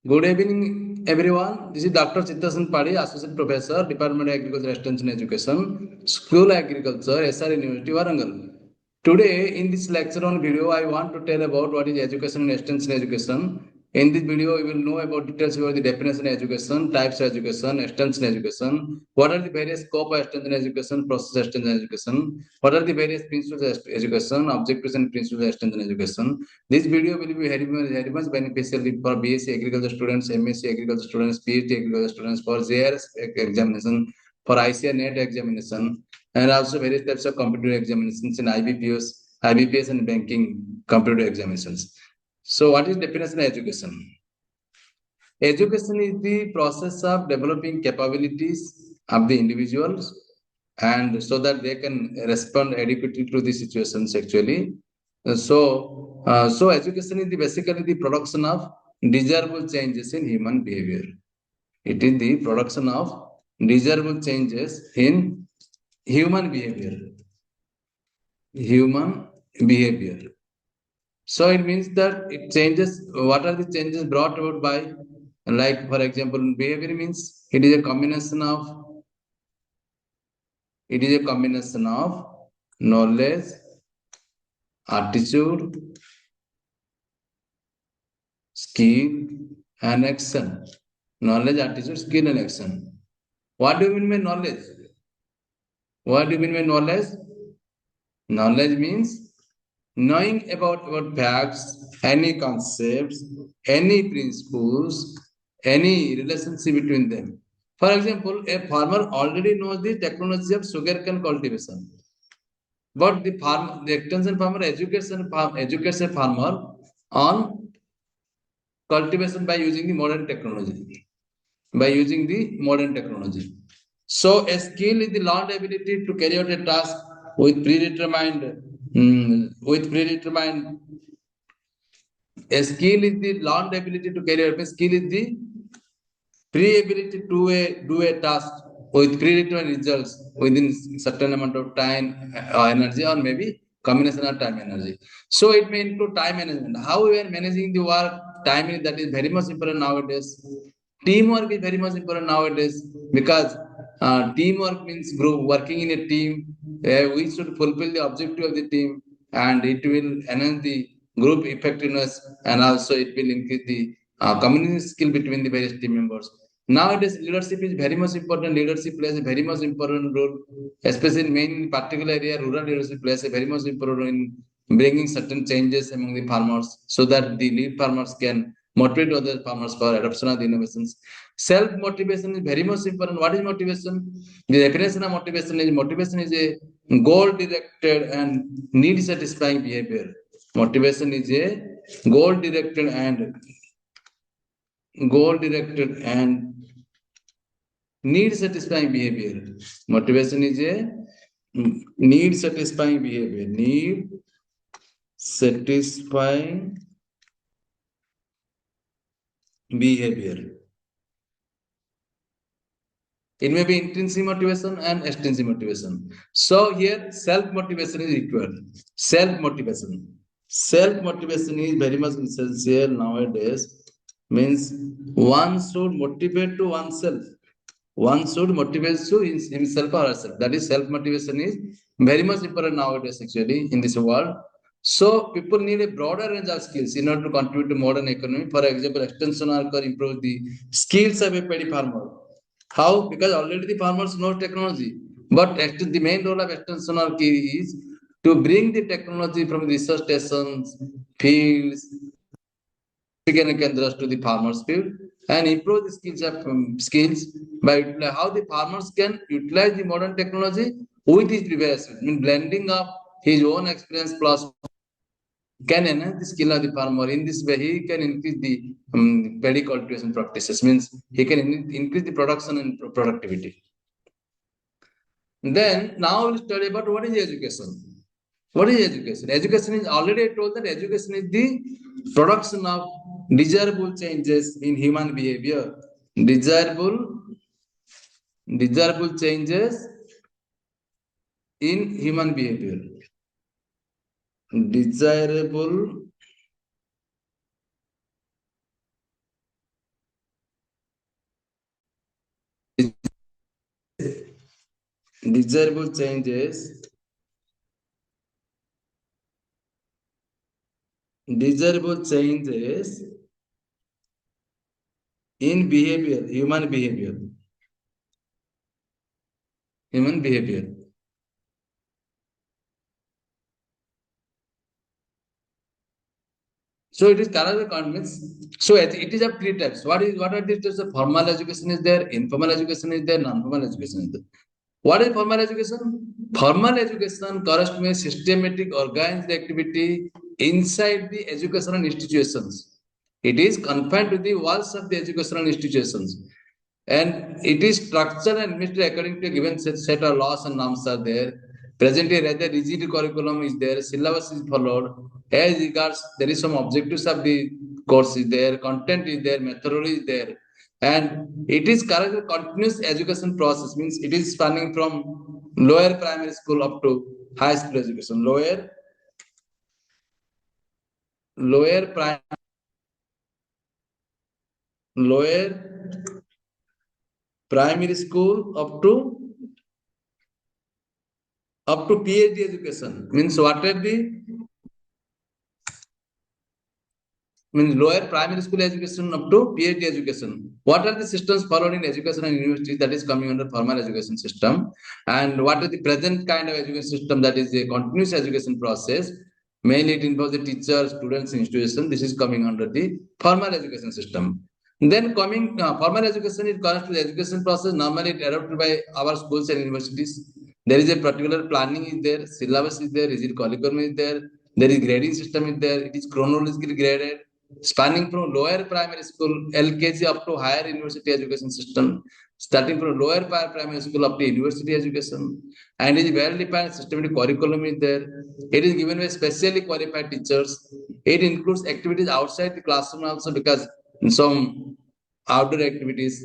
Good evening, everyone. This is Dr. Chittasan Padi, Associate Professor, Department of Agriculture Extension Education, School Agriculture, SR University, Warangal. Today, in this lecture on video, I want to tell about what is education and extension education. In this video, you will know about details about the definition of education, types of education, extension education, what are the various scope of extension education, process extension education, what are the various principles of education, objectives and principles of extension education. This video will be very much beneficial for BSc Agriculture students, MSc Agriculture students, PhD Agriculture students, for JRS examination, for ICA NET examination, and also various types of competitive examinations in IBPS and banking competitive examinations. So, what is definition of education? Education is the process of developing capabilities of the individuals, and so that they can respond adequately to the situations actually. So education is basically the production of desirable changes in human behavior. It is the production of desirable changes in human behavior. Human behavior. So it means that it changes. What are the changes brought about by, like for example, behavior means it is a combination of knowledge, attitude, skill, and action. Knowledge, attitude, skill, and action. What do you mean by knowledge? What do you mean by knowledge? Knowledge means knowing about facts, any concepts, any principles, any relationship between them. For example, a farmer already knows the technology of sugarcane cultivation. But the extension farmer educates a farmer on cultivation by using the modern technology. So a skill is the learned ability to carry out a task with predetermined. A skill is the learned ability to carry out. A skill is the pre-ability to do a task with predetermined results within certain amount of time or energy, or maybe combination of time energy. So it may include time management. How we are managing the work, timing, that is very much important nowadays. Teamwork is very much important nowadays, because teamwork means group working in a team. We should fulfill the objective of the team, and it will enhance the group effectiveness, and also it will increase the communication skill between the various team members. Nowadays, leadership is very much important. Leadership plays a very much important role, especially in main particular area. Rural leadership plays a very much important role in bringing certain changes among the farmers, so that the lead farmers can motivate other farmers for adoption of the innovations. Self motivation is very much important. What is motivation? The definition of motivation is a goal directed and need satisfying behavior. Motivation is a goal directed and need satisfying behavior. Motivation is a need satisfying behavior. Need satisfying behavior. It may be intrinsic motivation and extrinsic motivation. So here self motivation is required. Self motivation. Self motivation is very much essential nowadays. Means one should motivate to oneself. One should motivate to himself or herself. That is self motivation is very much important nowadays actually in this world. So people need a broader range of skills in order to contribute to modern economy. For example, extension worker improve the skills of a paddy farmer. How? Because already the farmers know technology. But the main role of extension worker is to bring the technology from research stations, fields, to the farmers field, and improve the skills by how the farmers can utilize the modern technology with his previous, I mean, blending of his own experience plus can enhance the skill of the farmer. In this way, he can increase the paddy cultivation practices. Means he can increase the production and productivity. Then now we'll study about what is education. What is education? Education is already I told that education is the production of desirable changes in human behavior. Desirable changes in human behavior. Desirable desirable changes in behavior, human behavior. So it is character convince. So it is of three types. What are the types of formal education is there, informal education is there, non-formal education is there. What is formal education? Formal education corresponds to a systematic organized activity inside the educational institutions. It is confined to the walls of the educational institutions. And it is structured and administered according to a given set of laws and norms are there. Presently, rather rigid curriculum is there, syllabus is followed. As regards, there is some objectives of the course is there, content is there, methodology is there, and it is currently continuous education process. Means it is spanning from lower primary school up to high school education. Lower lower primary school up to PhD education. Means what are the lower primary school education up to PhD education. What are the systems followed in education and university that is coming under formal education system? And what is the present kind of education system that is a continuous education process? Mainly it involves the teachers, students, institutions. This is coming under the formal education system. Then coming formal education, it comes to the education process. Normally it adopted by our schools and universities. There is a particular planning is there, syllabus is there, rigid curriculum is there is grading system is there, it is chronologically graded, spanning from lower primary school, LKG up to higher university education system, starting from lower primary school up to university education, and it is well-defined systematic curriculum is there. It is given by specially qualified teachers. It includes activities outside the classroom also because some outdoor activities,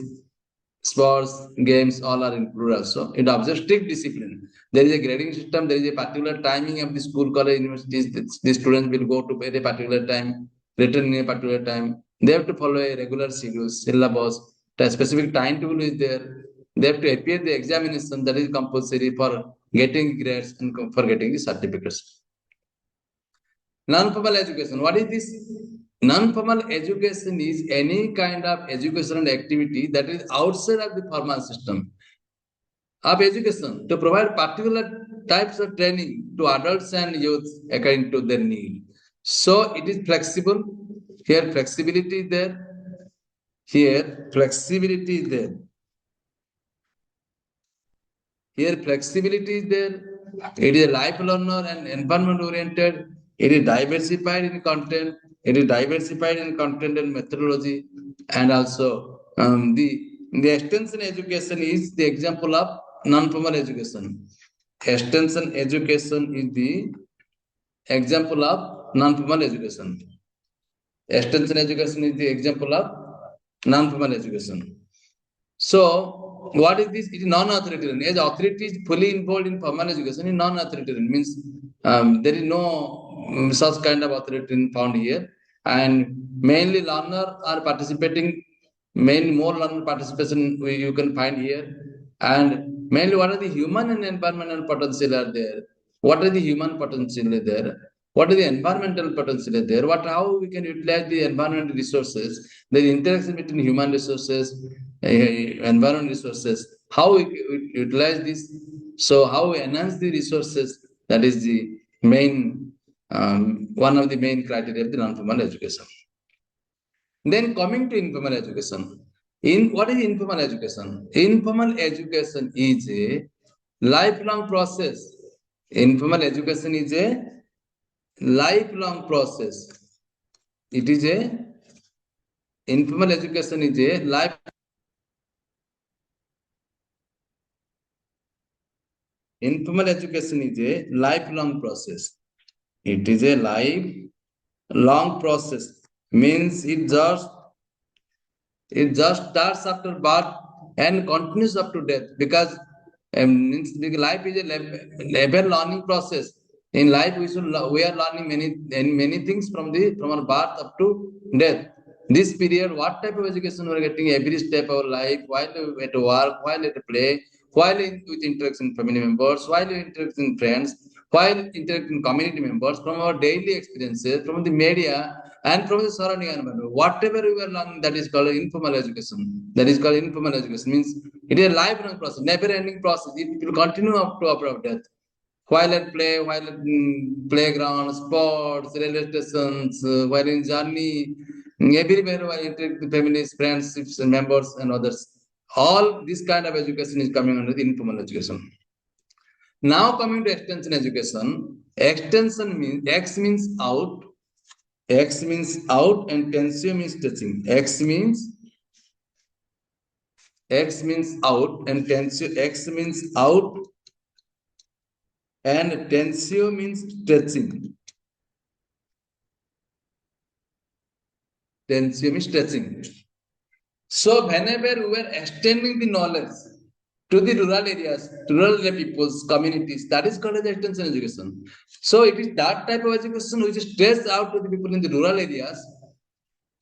sports, games, all are included also. It observes strict discipline. There is a grading system, there is a particular timing of the school, college, universities. The students will go to at a particular time, return in a particular time. They have to follow a regular schedule, syllabus, a specific timetable is there. They have to appear the examination that is compulsory for getting grades and for getting the certificates. Non-formal education. What is this? Non-formal education is any kind of educational activity that is outside of the formal system of education to provide particular types of training to adults and youth according to their need. So it is flexible. Here flexibility is there. Here flexibility is there. Here flexibility is there. It is a life learner and environment oriented. It is diversified in content. It is diversified in content and methodology. And also the extension education is the example of non-formal education. Extension education is the example of non-formal education. Extension education is the example of non-formal education. So, what is this? It is non-authoritarian. As authority is fully involved in formal education, it is non-authoritarian. Means there is no such kind of authoritarian found here. And mainly learner are participating. Mainly more learner participation you can find here. And mainly what are the human and environmental potential are there? What are the human potential there? What are the environmental potential there? How we can utilize the environmental resources? The interaction between human resources, environment resources, how we utilize this. So how we enhance the resources, that is the main one of the main criteria of the non-formal education. Then coming to informal education. What is informal education? Informal education is a lifelong process. Informal education is a lifelong process. It is a informal education is a life. Informal education is a lifelong process. It is a lifelong process. Means it just starts after birth and continues up to death because the life is a level learning process. In life, we are learning many things from our birth up to death. This period, what type of education we are getting every step of our life, while at work, while at play, with interaction family members, while interacting friends, while interacting community members, from our daily experiences, from the media, and from the surrounding environment. Whatever we are learning, that is called informal education. That is called informal education. Means it is a lifelong process, never-ending process. It will continue up to our death. While at play, while at playground, sports, railway stations, while in journey, everywhere while interact with families, friends, and members, and others. All this kind of education is coming under the informal education. Now coming to extension education, extension means X means out, X means out, and tensio means touching. X means out, and tensio X means out, and tensio means touching. Tensio means touching. So whenever we are extending the knowledge to the rural areas, to rural peoples, communities, that is called as extension education. So it is that type of education which is stressed out to the people in the rural areas,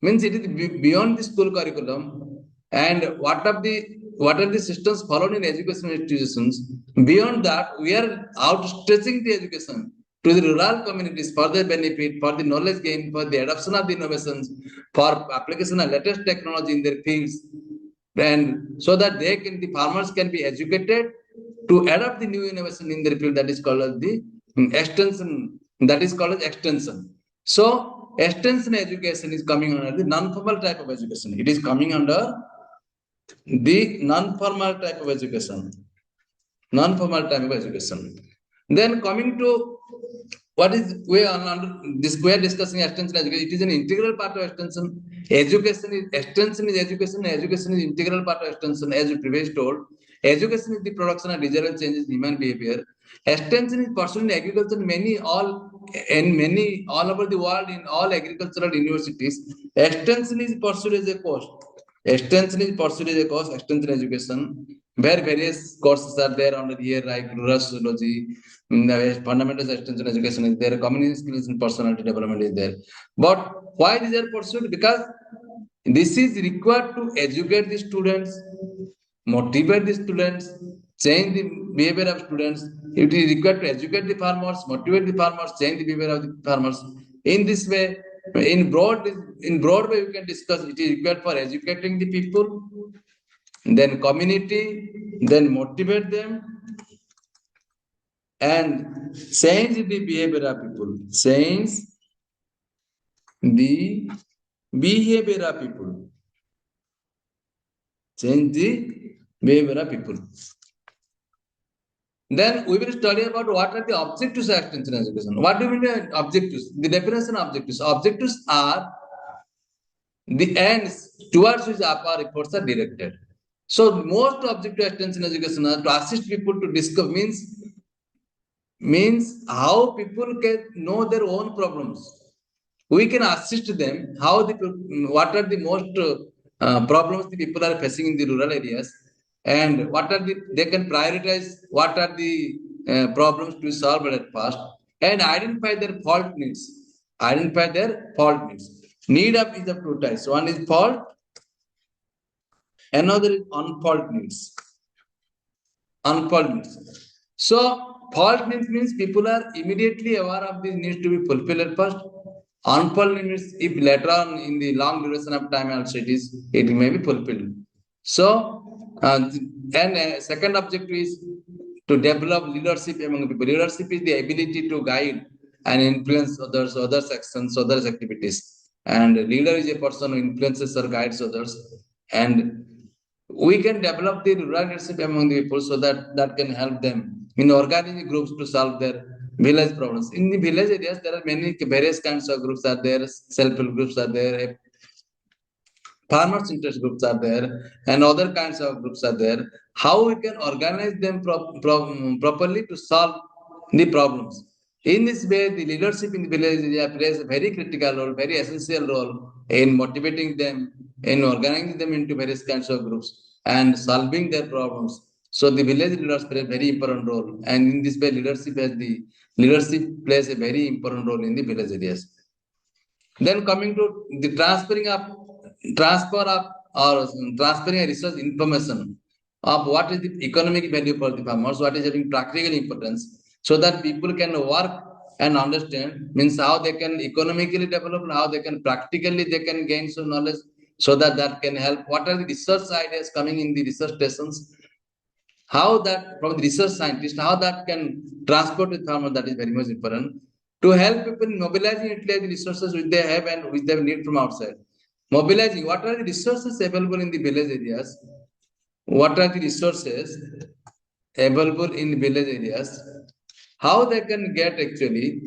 means it is beyond the school curriculum, and what are the systems followed in education institutions. Beyond that, we are outstretching the education to the rural communities for their benefit, for the knowledge gain, for the adoption of the innovations, for application of latest technology in their fields, and so that the farmers can be educated to adopt the new innovation in their field. That is called as the extension. That is called as extension. So extension education is coming under the non-formal type of education. It is coming under the non-formal type of education. Non-formal type of education. Then coming to what is we are under this, we are discussing extension education. It is an integral part of extension. Extension is education. Education is integral part of extension, as we previously told. Education is the production of desirable changes in human behavior. Extension is pursued in agriculture, many all over the world in all agricultural universities. Extension is pursued as a course. Extension is pursued as a course. Extension education, where various courses are there under here, like rural sociology, fundamental extension education is there, community skills and personality development is there. But why these are pursued? Because this is required to educate the students, motivate the students, change the behavior of students. It is required to educate the farmers, motivate the farmers, change the behavior of the farmers. In this way, in broad way, we can discuss. It is required for educating the people, then community, then motivate them, and change the behavior of people. Change the behavior of people. Change the behavior of people. Then we will study about what are the objectives of extension education. What do you mean by objectives? The definition of objectives. Objectives are the ends towards which our efforts are directed. So most objective extension education are to assist people to discover, means how people can know their own problems. We can assist them what are the most problems the people are facing in the rural areas, and they can prioritize what are the problems to solve at first, and identify their fault needs. Identify their fault needs. Need of is of two types. One is fault, another is unfault needs. Unfault needs. So fault needs means people are immediately aware of these needs to be fulfilled at first. Unfault needs, if later on in the long duration of time also it may be fulfilled. So second objective is to develop leadership among people. Leadership is the ability to guide and influence others' actions, others' activities. And leader is a person who influences or guides others. And we can develop the rural leadership among the people so that can help them in organizing groups to solve their village problems. In the village areas, there are many various kinds of groups are there, self-help groups are there, farmers interest groups are there, and other kinds of groups are there. How we can organize them properly to solve the problems. In this way, the leadership in the village area plays a very critical role, very essential role in motivating them, in organizing them into various kinds of groups and solving their problems. So the village leaders play a very important role, and in this way, leadership plays a very important role in the village areas. Then coming to the transferring a research information. of what is the economic value for the farmers, what is having practical importance, so that people can work and understand, means how they can economically develop and how they can practically they can gain some knowledge, so that that can help. What are the research ideas coming in the research stations? How that from the research scientist, how that can transport to farmer, that is very much important to help people mobilizing utilize the resources which they have and which they need from outside. Mobilizing what are the resources available in the village areas, what are the resources available in village areas, how they can get actually,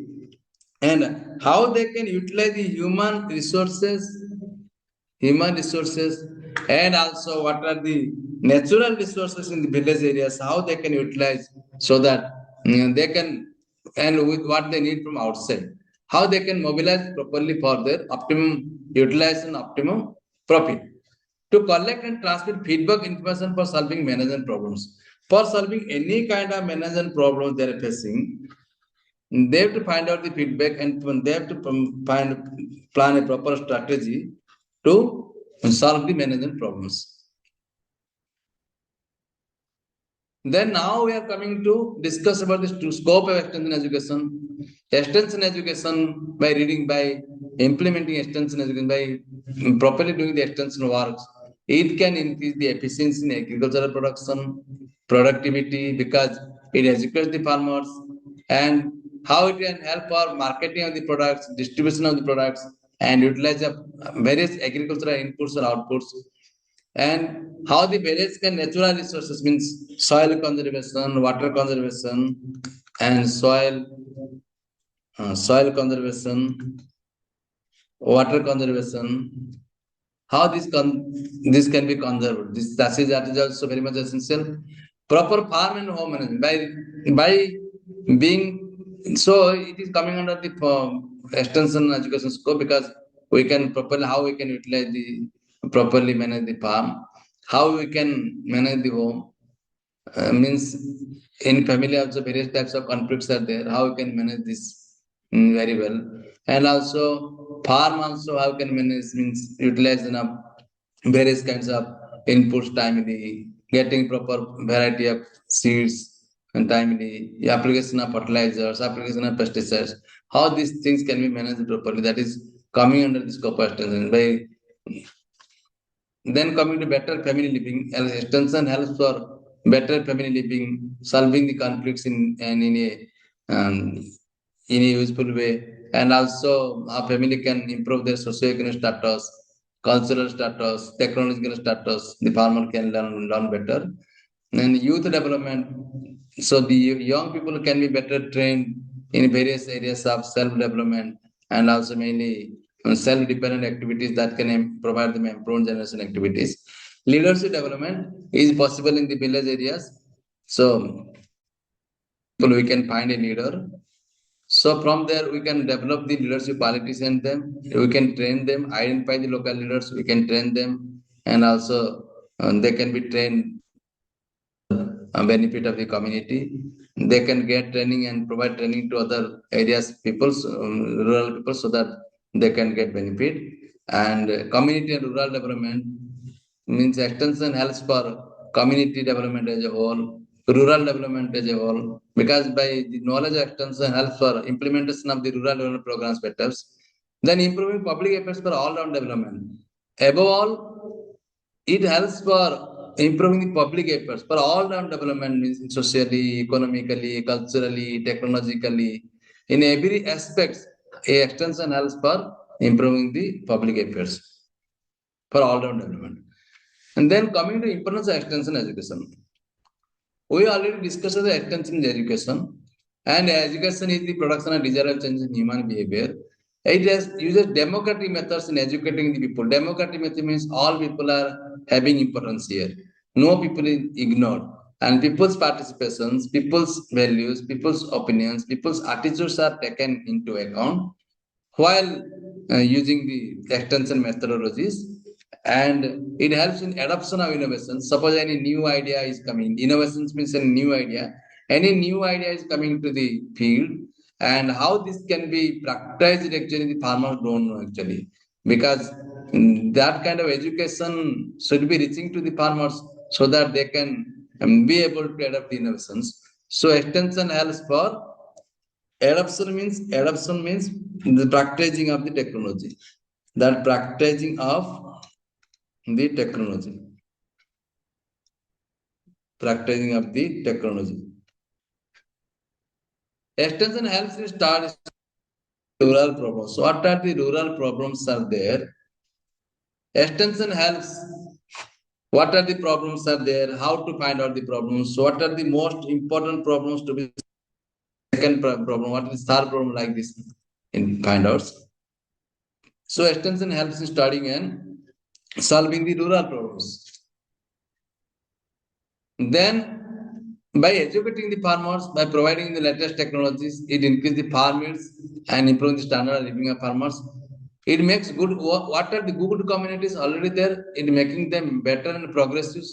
and how they can utilize the human resources, and also what are the natural resources in the village areas, how they can utilize, so that they can, and with what they need from outside, how they can mobilize properly for their optimum utilization, optimum profit, to collect and transmit feedback information for solving management problems. For solving any kind of management problem they are facing, they have to find out the feedback, and they have to plan a proper strategy to solve the management problems. Then now we are coming to discuss about the scope of extension education. Extension education by reading, by implementing extension education, by properly doing the extension works, it can increase the efficiency in agricultural production, productivity, because it educates the farmers, and how it can help for marketing of the products, distribution of the products, and utilize of various agricultural inputs or outputs, and how the various can natural resources, means soil conservation, water conservation, and soil conservation, water conservation, how this can be conserved. That is also very much essential. Proper farm and home management by being, so it is coming under the extension education scope, because we can properly, how we can utilize the properly manage the farm, how we can manage the home, means in family also various types of conflicts are there, how we can manage this very well, and also farm also how can manage, means utilize enough various kinds of inputs timely, getting proper variety of seeds and timely, application of fertilizers, application of pesticides, how these things can be managed properly, that is coming under the scope of extension. By then coming to better family living, extension helps for better family living, solving the conflicts um, in a useful way, and also our family can improve their socio-economic status, cultural status, technological status. The farmer can learn better. And youth development, so the young people can be better trained in various areas of self-development, and also mainly self-dependent activities that can provide them improved generation activities. Leadership development is possible in the village areas. So we can find a leader. So from there we can develop the leadership qualities in them. We can train them, identify the local leaders. We can train them, and also they can be trained benefit of the community. They can get training and provide training to other areas, peoples, rural people, so that they can get benefit. And community and rural development means extension helps for community development as a whole, rural development as a whole, because by the knowledge extension helps for implementation of the rural development programs better. Then improving public affairs for all-round development. Above all, it helps for improving the public affairs for all round development, means socially, economically, culturally, technologically, in every aspect. A extension helps for improving the public affairs for all round development. And then coming to importance of extension education, we already discussed the extension education, and education is the production of desirable change in human behavior. It uses democratic methods in educating the people. Democratic method means all people are having importance here. No people is ignored. And people's participations, people's values, people's opinions, people's attitudes are taken into account while using the extension methodologies, and it helps in adoption of innovations. Suppose any new idea is coming, innovations means a new idea, any new idea is coming to the field, and how this can be practiced actually the farmers don't know actually, because that kind of education should be reaching to the farmers, so that they can be able to adapt the innovations. So extension helps for adoption means the practicing of the technology. That practicing of the technology. Practicing of the technology. Extension helps in start rural problems. So what are the rural problems are there? Extension helps. What are the problems are there? How to find out the problems? So what are the most important problems to be second problem? What is third problem like this in find out? So extension helps in studying and solving the rural problems. Then, by educating the farmers, by providing the latest technologies, it increases the farm yields and improves the standard of living of farmers. It makes good. What are the good communities already there? It making them better and progressive,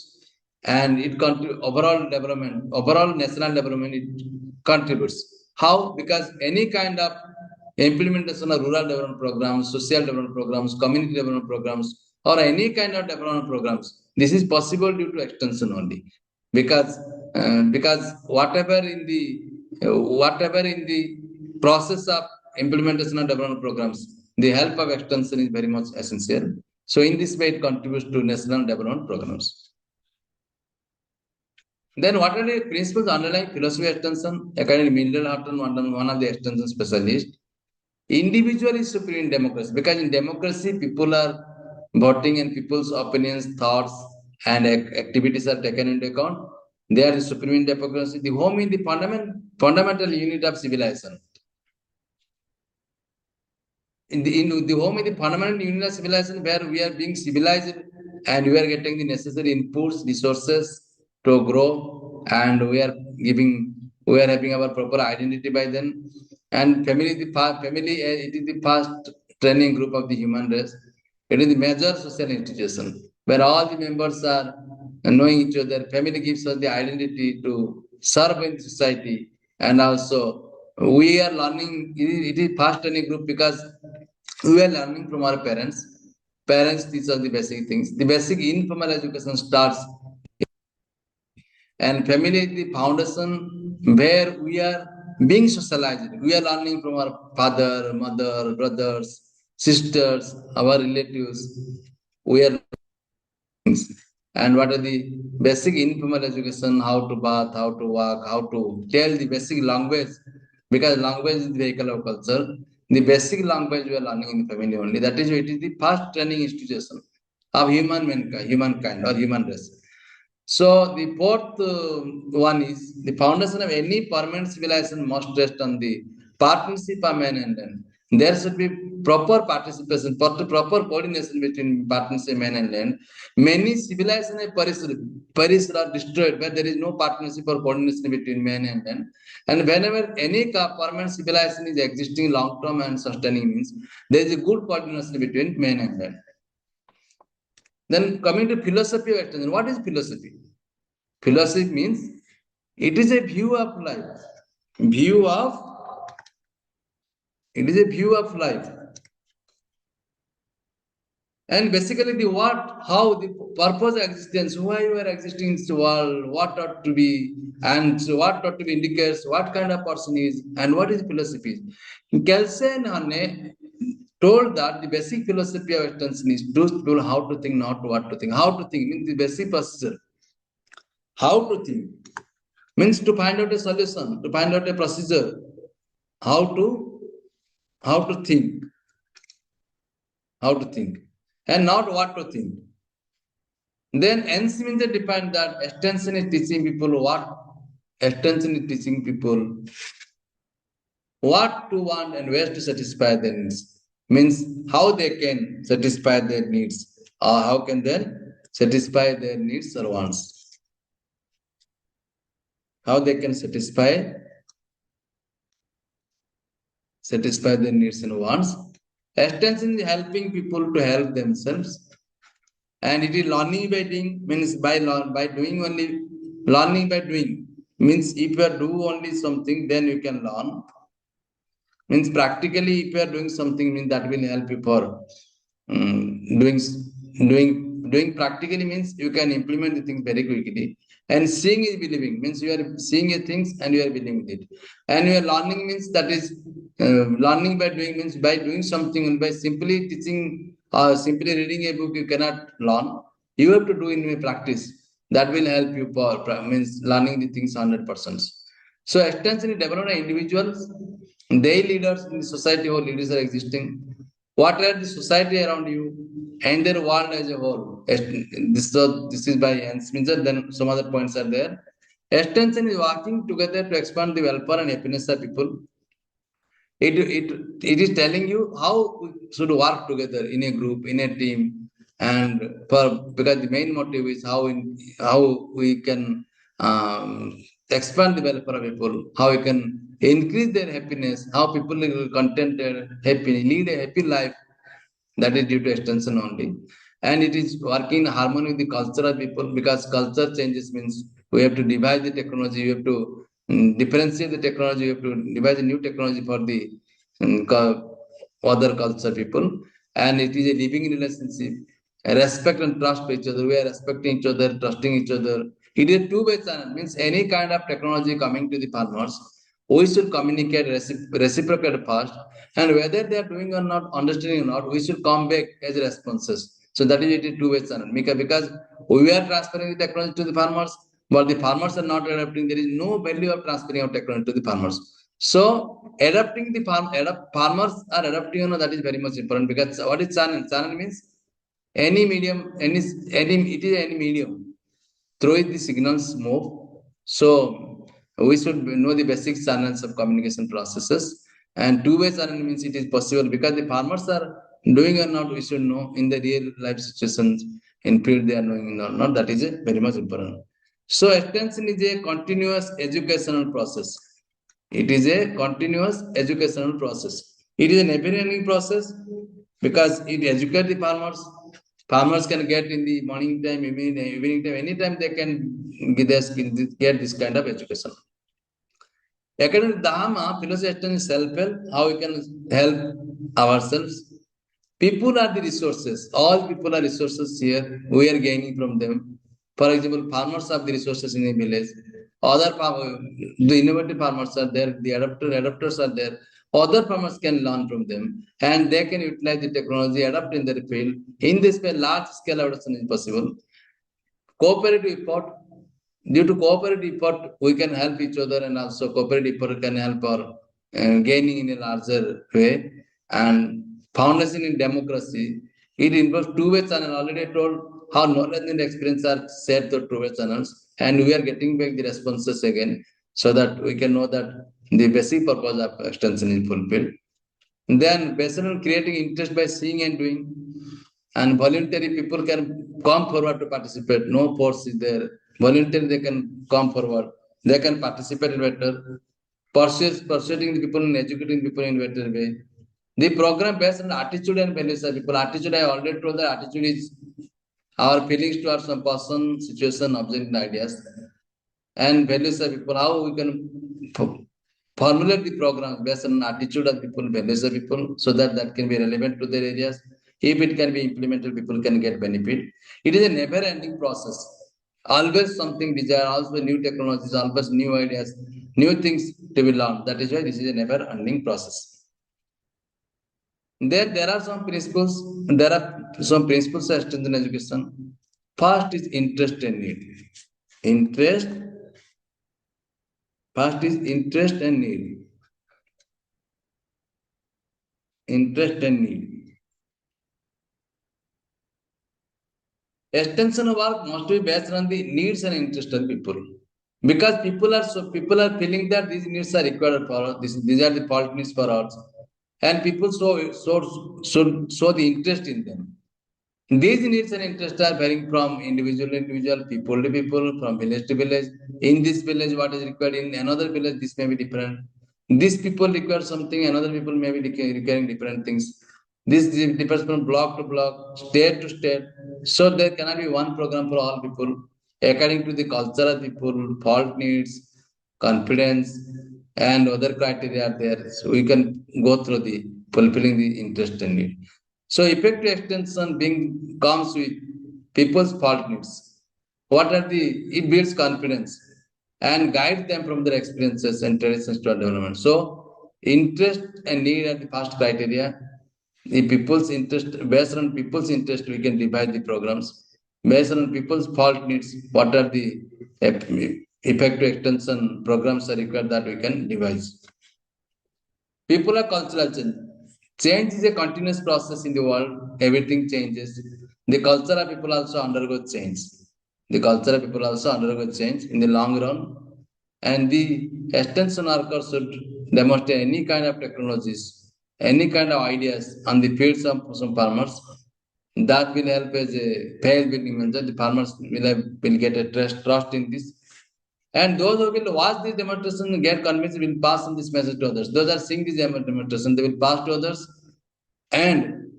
and it contributes overall development, overall national development. It contributes. How? Because any kind of implementation of rural development programs, social development programs, community development programs, or any kind of development programs, this is possible due to extension only because because whatever in the process of implementation of development programs, the help of extension is very much essential. So in this way, it contributes to national development programs. Then what are the principles underlying philosophy of extension? According to Mindel Horton, one of the extension specialists, individual is supreme in democracy because in democracy people are voting and people's opinions, thoughts, and activities are taken into account. They are the supreme in democracy. The home is the fundamental unit of civilization. In the home is the fundamental unit of civilization where we are being civilized and we are getting the necessary inputs, resources to grow, and we are having our proper identity by then. And family, it is the first training group of the human race. It is the major social institution where all the members are knowing each other. Family gives us the identity to serve in society, and also we are learning. It is first training group because we are learning from our parents. Parents teach us the basic things. The basic informal education starts, and family is the foundation where we are being socialized. We are learning from our father, mother, brothers, sisters, our relatives. We are and what are the basic informal education, how to bath, how to walk, how to tell the basic language, because language is the vehicle of culture. The basic language we are learning in the family only. That is, it is the first training institution of humankind or human race. So the fourth one is the foundation of any permanent civilization must rest on the partnership of men and land. There should be proper participation, proper coordination between partnership men and land. Many civilizations have perished or destroyed where there is no partnership or coordination between men and land. And whenever any permanent civilization is existing long term and sustaining means there is a good coordination between men and land. Then coming to philosophy of extension, what is philosophy? Philosophy means it is a view of life. It is a view of life. And basically how the purpose of existence, why you are existing in this world, what ought to be, and so what ought to be indicates what kind of person is, and what is philosophy. Kelsey and Hanne told that the basic philosophy of extension is to people how to think, not what to think. How to think means the basic procedure. How to think means to find out a solution, to find out a procedure, how to think, and not what to think. Then NC means they define that extension is teaching people what to want and where to satisfy their needs. Means how they can satisfy their needs, or how can they satisfy their needs or wants. How they can satisfy their needs and wants. Extension is helping people to help themselves. And it is learning by doing, means by doing only, learning by doing. Means if you do only something, then you can learn. Means practically, if you are doing something, means that will help you for doing doing practically means you can implement the things very quickly. And seeing is believing means you are seeing a things and you are believing it. And you are learning means that is learning by doing means by doing something and by simply teaching or simply reading a book you cannot learn. You have to do in a practice. That will help you for means learning the things 100%. So extension is developed by individuals, they leaders in the society or leaders are existing. What are the society around you and their world as a whole? This is by Hans Minzer, then some other points are there. Extension is working together to expand the welfare and happiness of people. It is telling you how we should work together in a group, in a team, and because the main motive is how we can expand the welfare of people, how we can increase their happiness, how people will contented, happy, lead a happy life. That is due to extension only. And it is working in harmony with the cultural people because culture changes means we have to devise the technology, we have to differentiate the technology, we have to devise a new technology for the other culture people. And it is a living relationship. Respect and trust each other. We are respecting each other, trusting each other. It is a two-way channel. Means any kind of technology coming to the farmers, we should communicate reciprocate first, and whether they are doing or not, understanding or not, we should come back as responses. So that is it two-way channel. Because we are transferring the technology to the farmers, but the farmers are not adapting. There is no value of transferring of technology to the farmers. So adapting the farmers are adapting, that is very much important because what is channel? Channel means any medium, it is any medium through it the signals move. So we should know the basic channels of communication processes. And two-way channel means it is possible because the farmers are doing or not, we should know in the real life situations in field they are knowing or not. That is a very much important. So extension is a continuous educational process. It is a continuous educational process. It is a never-ending process because it educates the farmers. Farmers can get in the morning time, evening time, anytime they can get this kind of education. According to Dhamma, philosophy is self-help, how we can help ourselves. People are the resources. All people are resources here. We are gaining from them. For example, farmers have the resources in a village. The innovative farmers are there. The adapters are there. Other farmers can learn from them, and they can utilize the technology, adapt in their field. In this way, large scale adoption is possible. Cooperative effort. Due to cooperative effort, we can help each other, and also cooperative effort can help our gaining in a larger way. And foundation in democracy, it involves two-way channel. Already told how knowledge and experience are shared through two-way channels, and we are getting back the responses again, so that we can know that the basic purpose of extension is fulfilled. Then, based on creating interest by seeing and doing, and voluntary people can come forward to participate. No force is there. Voluntary they can come forward. They can participate in better. Persuading the people and educating people in better way. The program based on attitude and values of people. Attitude, I already told that attitude is our feelings towards some person, situation, object, and ideas. And values of people, how we can formulate the program based on attitude of people, values of people, so that can be relevant to their areas. If it can be implemented, people can get benefit. It is a never-ending process. Always something desired, always new technologies, always new ideas, new things to be learned. That is why this is a never-ending process. There are some principles. There are some principles of extension education. First is interest and need. First is interest and need. Interest and need. Extension work must be based on the needs and interest of people. Because people are feeling that these needs are required for us. These are the fault needs for us. And people should show the interest in them. These needs and interests are varying from individual to individual, people to people, from village to village. In this village, what is required, in another village, this may be different. These people require something, another people may be requiring different things. This differs from block to block, state to state. So there cannot be one program for all people. According to the culture of people, fault needs, confidence, and other criteria are there. So we can go through the fulfilling the interest and need. So effective extension comes with people's fault needs. It builds confidence and guides them from their experiences and traditions to development. So, interest and need are the first criteria. The people's interest, based on people's interest, we can divide the programs. Based on people's fault needs, what are the effective extension programs are required that we can devise. People are cultural change. Change is a continuous process in the world. Everything changes. The culture of people also undergo change. The culture of people also undergo change in the long run. And the extension workers should demonstrate any kind of technologies, any kind of ideas on the fields of some farmers that will help as a fail building manager. The farmers will get a trust in this, and those who will watch this demonstration and get convinced will pass on this message to others. Those are seeing this demonstration, they will pass to others. And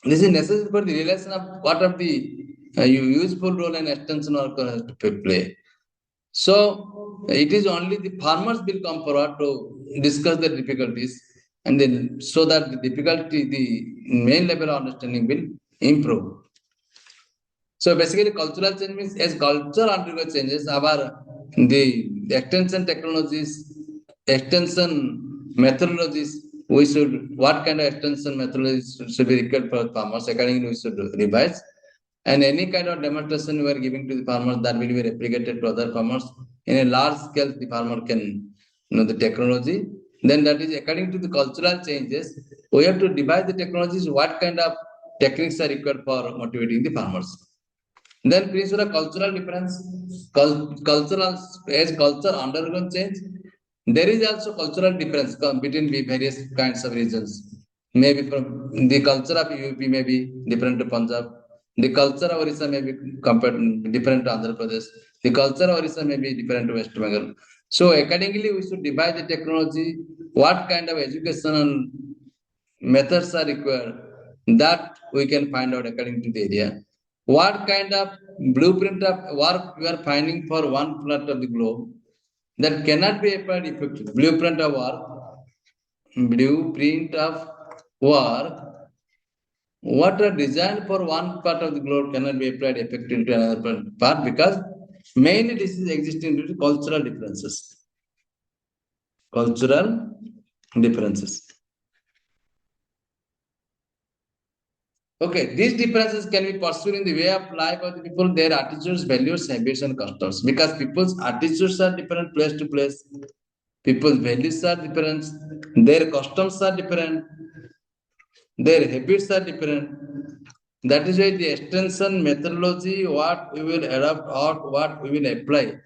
this is necessary for the realization of what of the useful role and extension worker has to play. So it is only the farmers will come forward to discuss the difficulties, and then so that the difficulty, the main level of understanding will improve. So basically, cultural change means as culture undergoes changes, the extension technologies, extension methodologies, we should what kind of extension methodologies should be required for farmers. Accordingly, we should revise. And any kind of demonstration we are giving to the farmers that will be replicated to other farmers in a large scale. The farmer can know the technology. Then that is according to the cultural changes. We have to divide the technologies. What kind of techniques are required for motivating the farmers? Then principle of cultural difference, cultural as culture undergoes change, there is also cultural difference between the various kinds of regions. Maybe from the culture of UP may be different to Punjab. The culture of Orissa may be compared different to Andhra Pradesh. The culture of Orissa may be different to West Bengal. So accordingly, we should divide the technology. What kind of educational methods are required that we can find out according to the area. What kind of blueprint of work we are finding for one part of the globe that cannot be applied effectively. Blueprint of work, what are designed for one part of the globe cannot be applied effectively to another part because mainly this is existing due to cultural differences. Cultural differences. Okay, these differences can be pursued in the way of life of the people, their attitudes, values, habits, and customs. Because people's attitudes are different place to place, people's values are different, their customs are different, their habits are different. That is why the extension methodology, what we will adopt or what we will apply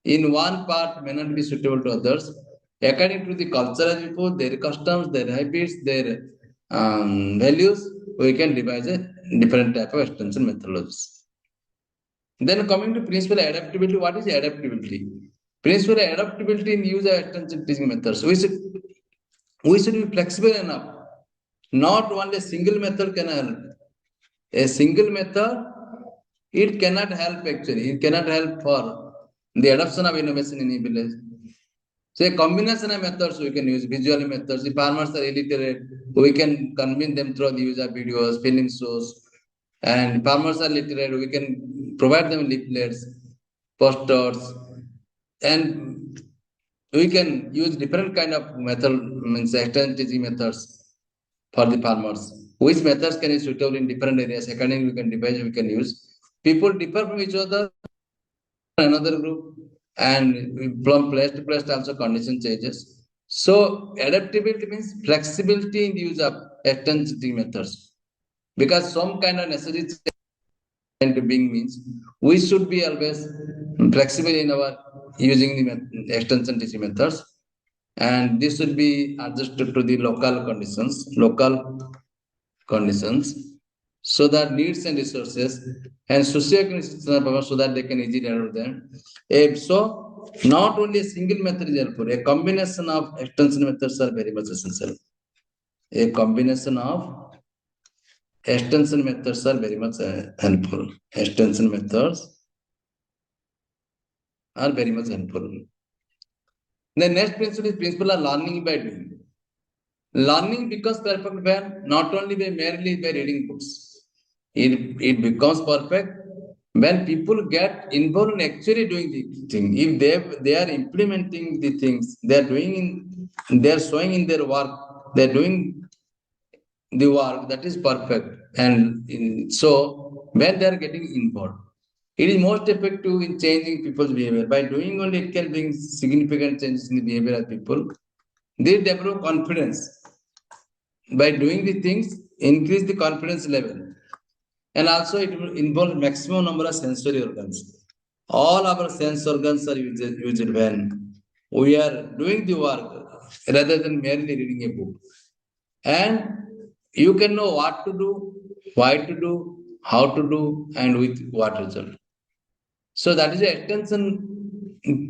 in one part may not be suitable to others. According to the cultural people, their customs, their habits, their values, we can devise a different type of extension methodologies. Then coming to principal adaptability, what is adaptability? Principal adaptability in use of extension teaching methods. We should be flexible enough. Not only a single method can help. A single method, it cannot help actually. It cannot help for the adoption of innovation in a village. So a combination of methods we can use, visual methods. If farmers are illiterate, we can convince them through the use of videos, film shows. And farmers are literate, we can provide them leaflets, posters, and we can use different kind of method, means extension teaching methods for the farmers. Which methods can be suitable in different areas? Accordingly, we can devise, we can use. People differ from each other, another group, and from place to place also condition changes. So adaptability means flexibility in the use of extension methods. Because some kind of necessary change being means we should be always flexible in our using the extension teaching methods, and this should be adjusted to the local conditions, so that needs and resources and socioeconomic so that they can easily adopt them. So not only a single method is helpful, a combination of extension methods are very much essential. A combination of extension methods are very much helpful. Extension methods are very much helpful. The next principle is principle of learning by doing. Learning becomes perfect when not only by merely by reading books. It becomes perfect When people get involved in actually doing the thing, if they are implementing the things, they are doing they are showing in their work, they are doing the work that is perfect. And so when they are getting involved, it is most effective in changing people's behavior. By doing only, it can bring significant changes in the behavior of people. They develop confidence. By doing the things, increase the confidence level. And also it will involve maximum number of sensory organs. All our sense organs are used when we are doing the work rather than merely reading a book. And you can know what to do, why to do, how to do, and with what result. So that is the extension.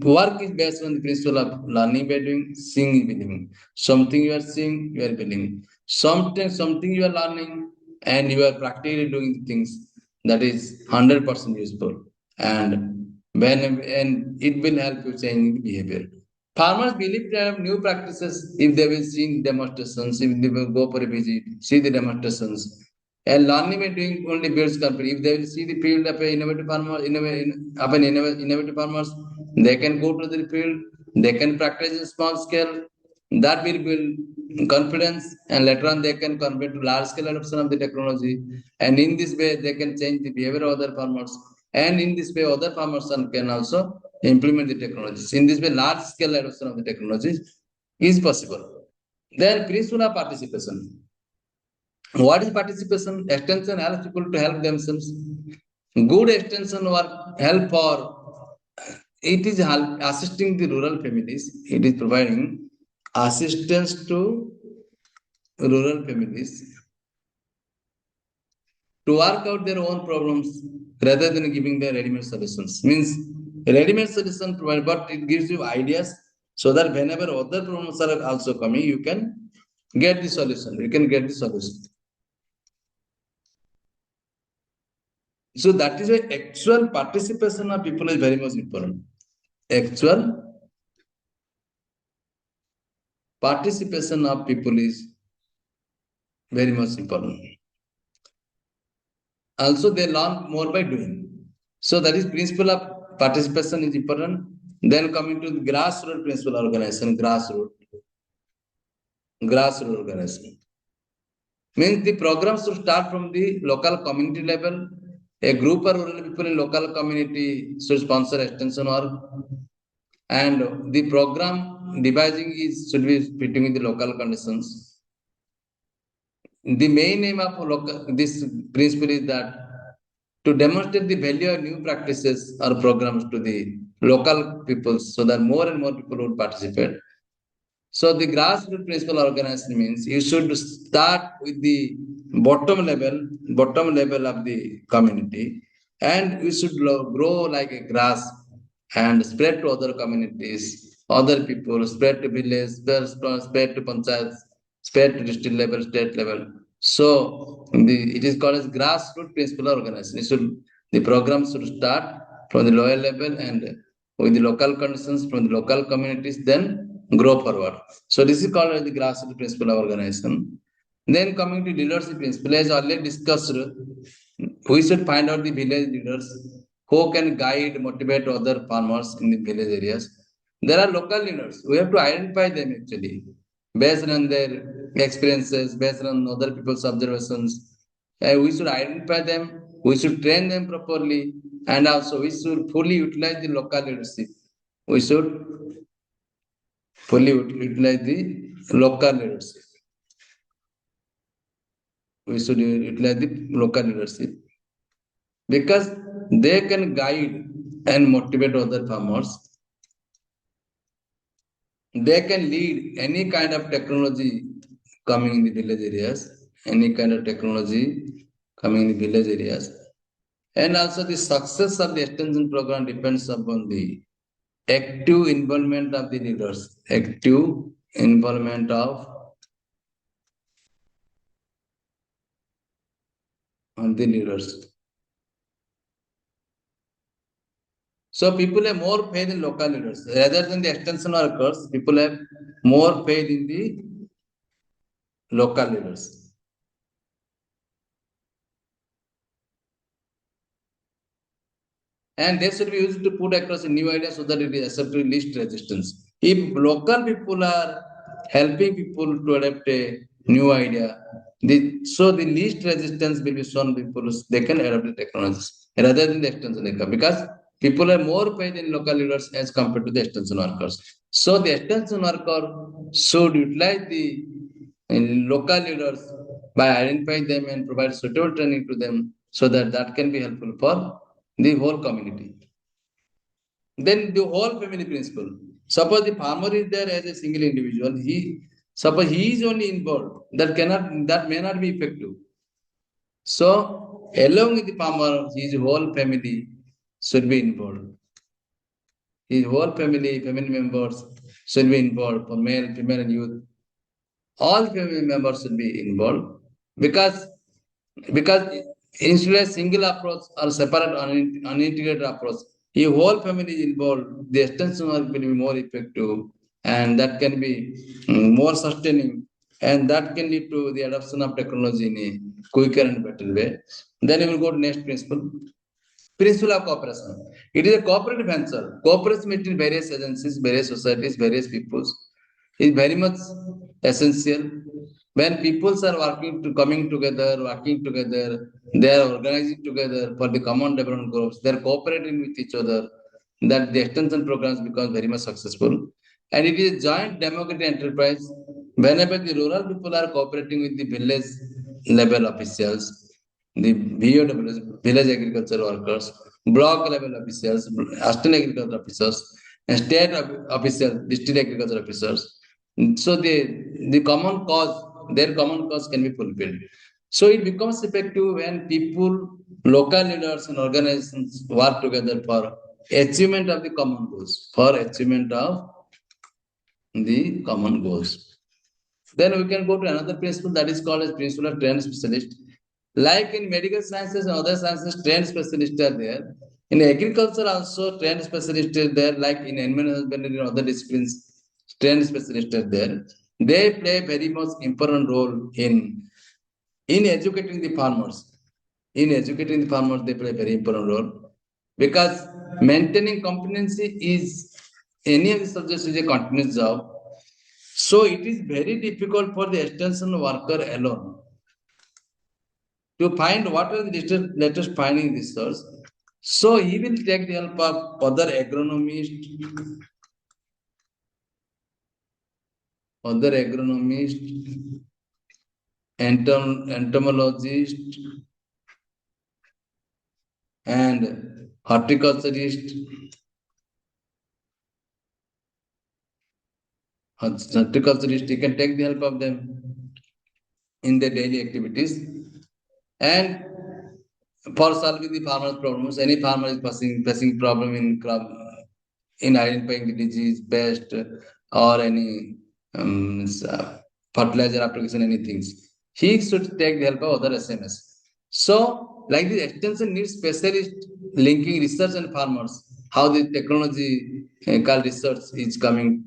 Work is based on the principle of learning by doing, seeing is believing. Something you are seeing, you are believing. Something you are learning and you are practically doing the things, that is 100% useful. And and it will help you change the behavior. Farmers believe they have new practices if they will see demonstrations, if they will go for a visit, see the demonstrations. And learning by doing only builds confidence. If they will see the field of an innovative farmer, innovative farmers, they can go to the field, they can practice in small scale. That will build confidence, and later on they can convert to large scale adoption of the technology. And in this way, they can change the behavior of other farmers. And in this way, other farmers can also implement the technologies. In this way, large scale adoption of the technologies is possible. Then principle of participation. What is participation? Extension helps people to help themselves. Good extension work help for it is assisting the rural families. It is providing assistance to rural families to work out their own problems rather than giving their ready-made solutions. Means ready-made solution provide, but it gives you ideas so that whenever other problems are also coming, you can get the solution. You can get the solution. So that is why actual participation of people is very much important. Actual participation of people is very much important. Also, they learn more by doing. So that is principle of participation is important. Then coming to the grassroots principle organization, grassroots organization. Means the program should start from the local community level. A group of rural people in local community should sponsor extension work. And the program devising is should be fitting with the local conditions. The main aim of this principle is that to demonstrate the value of new practices or programs to the local people so that more and more people would participate. So the grassroots principle organization means you should start with the bottom level of the community, and you should grow like a grass and spread to other communities, other people, spread to village, spread to panchayats, spread to district level, state level. So it is called as grassroots principle organization. The program should start from the lower level and with the local conditions from the local communities, then grow forward. So this is called as the grassroots principle of organization. Then coming to leadership principle, as already discussed, we should find out the village leaders who can guide, motivate other farmers in the village areas. There are local leaders. We have to identify them actually based on their experiences, based on other people's observations. We should identify them, we should train them properly, and also we should fully utilize the local leadership. We should fully utilize the local leadership. We should utilize the local leadership because they can guide and motivate other farmers. They can lead any kind of technology coming in the village areas, any kind of technology coming in the village areas. And also the success of the extension program depends upon the active involvement of the leaders, active involvement of the leaders. So people have more faith in local leaders rather than the extension workers. People have more faith in the local leaders. and they should be used to put across a new idea so that it is accepted with least resistance. If local people are helping people to adapt a new idea, so the least resistance will be shown people they can adapt the technologies rather than the extension worker because people are more paid in local leaders as compared to the extension workers. So the extension worker should utilize the local leaders by identifying them and provide suitable training to them so that that can be helpful for the whole community. Then the whole family principle. Suppose the farmer is there as a single individual, suppose he is only involved, that may not be effective. So along with the farmer, his whole family should be involved. His whole family members should be involved for male, female, and youth. All family members should be involved because because instead of single approach or separate unintegrated approach, if whole family is involved, the extension work will be more effective and that can be more sustaining and that can lead to the adoption of technology in a quicker and better way. Then we will go to next principle. Principle of cooperation. It is a cooperative venture. Cooperation between various agencies, various societies, various peoples is very much essential. When peoples are coming together, working together, they are organizing together for the common development goals. They are cooperating with each other. That the extension programs become very much successful. And it is a joint democratic enterprise. Whenever the rural people are cooperating with the village level officials, the VOWs, village agriculture workers, block level officials, assistant agriculture officers, and state officials, district agriculture officers. So the common cause, their common cause can be fulfilled. So it becomes effective when people, local leaders and organizations work together for achievement of the common goals, for achievement of the common goals. Then we can go to another principle that is called as principle of trained specialist. Like in medical sciences and other sciences, trained specialists are there. In agriculture also, trained specialists are there. Like in animal husbandry and other disciplines, trained specialists are there. They play very much important role in educating the farmers. In educating the farmers, they play a very important role because maintaining competency is any of the subjects is a continuous job. So it is very difficult for the extension worker alone to find what are the latest finding research. So he will take the help of other agronomist, entomologist, and horticulturist. Horticulturist, he can take the help of them in their daily activities. And for solving the farmer's problems, any farmer is facing problem in crop, in identifying the disease, pest, or any fertilizer application, anything. He should take the help of other SMS. So, like the extension needs specialist linking research and farmers, how the technology called research is coming,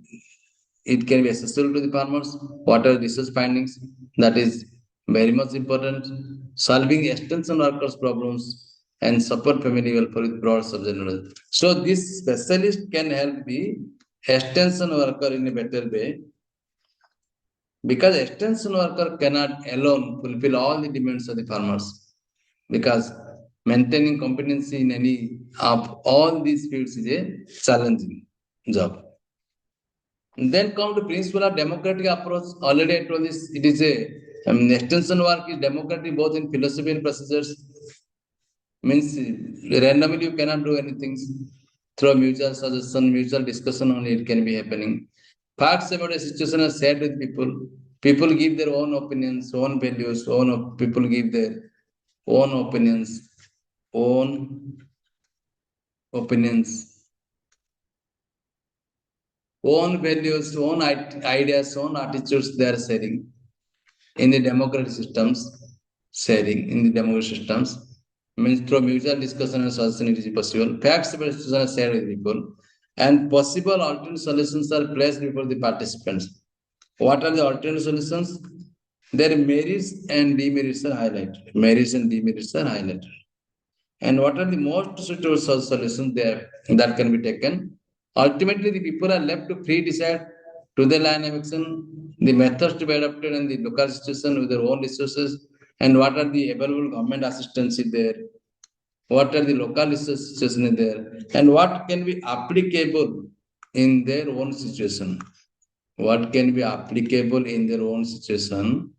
it can be accessible to the farmers, what are research findings, that is very much important. Solving extension workers' problems and support family welfare with broad subject knowledge. So this specialist can help the extension worker in a better way because extension worker cannot alone fulfill all the demands of the farmers because maintaining competency in any of all these fields is a challenging job. Then come to principle of democratic approach. Already I told this, it is a extension work is democratic both in philosophy and procedures. Means randomly you cannot do anything through mutual suggestion, mutual discussion only it can be happening. Facts about a situation are shared with people. People give their own opinions, own values, people give their own opinions, own opinions, own values, own ideas, own attitudes they are sharing in the democratic systems, sharing in the democratic systems. Means through mutual discussion and solution it is possible. Facts about situation are shared with people and possible alternate solutions are placed before the participants. What are the alternate solutions? Their merits and demerits are highlighted. Merits and demerits are highlighted. and what are the most suitable solutions there that can be taken. Ultimately, the people are left to free decide to the line of action, the methods to be adopted in the local situation with their own resources, and what are the available government assistance is there, what are the local resources is there, and what can be applicable in their own situation. What can be applicable in their own situation,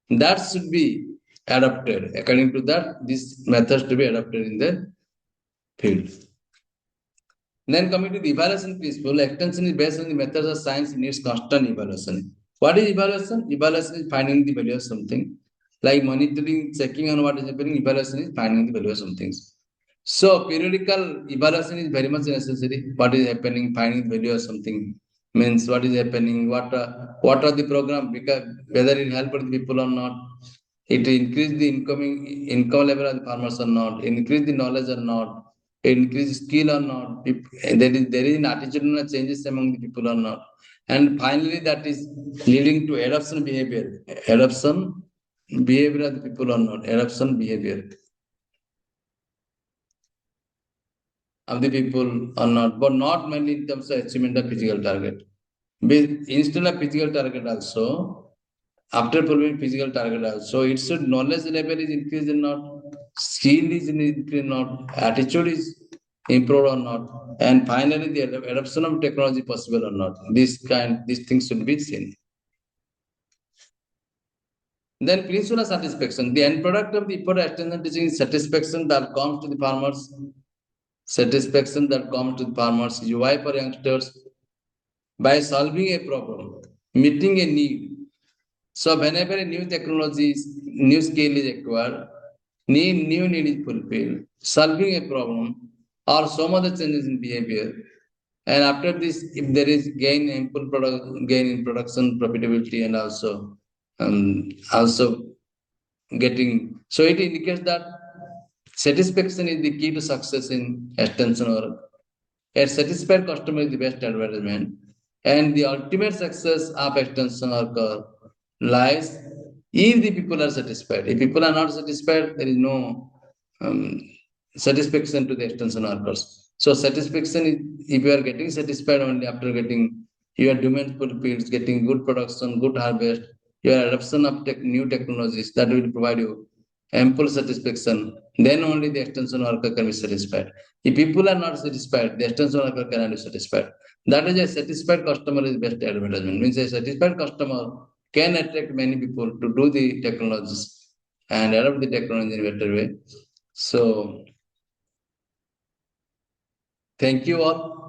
that should be adopted. According to that, these methods to be adopted in the field. Then coming to the evaluation principle, extension is based on the methods of science needs constant evaluation. What is evaluation? Evaluation is finding the value of something. Like monitoring, checking on what is happening, evaluation is finding the value of some things. So periodical evaluation is very much necessary. What is happening, finding the value of something means what is happening, what are the program, because whether it helped the people or not, it increase the income level of the farmers or not, increase the knowledge or not, increase skill or not, there is an attitudinal changes among the people or not. And finally, that is leading to adoption behavior. Adoption behavior of the people or not, adoption behavior of the people or not, but not mainly in terms of achievement of physical target. Instead of physical target also, after fulfilling physical target also, it should knowledge level is increased or not, skill is increased or not, attitude is improved or not, and finally the adoption of technology possible or not. These things should be seen. Then principle of satisfaction. The end product of the effort extension teaching is satisfaction that comes to the farmers. Satisfaction that comes to the farmers is why for youngsters by solving a problem, meeting a need. So whenever a new technology, new skill is acquired, new need is fulfilled, solving a problem or some other changes in behavior. And after this, if there is gain in production, profitability, and also getting, so it indicates that satisfaction is the key to success in extension work. A satisfied customer is the best advertisement, and the ultimate success of extension worker lies if the people are satisfied. If people are not satisfied, there is no um, satisfaction to the extension workers. So satisfaction is if you are getting satisfied only after getting your demand fulfilled, getting good production, good harvest, your adoption of new technologies that will provide you ample satisfaction, then only the extension worker can be satisfied. If people are not satisfied, the extension worker cannot be satisfied. That is a satisfied customer is best advertisement. Means a satisfied customer can attract many people to do the technologies and adopt the technology in a better way. So, thank you all.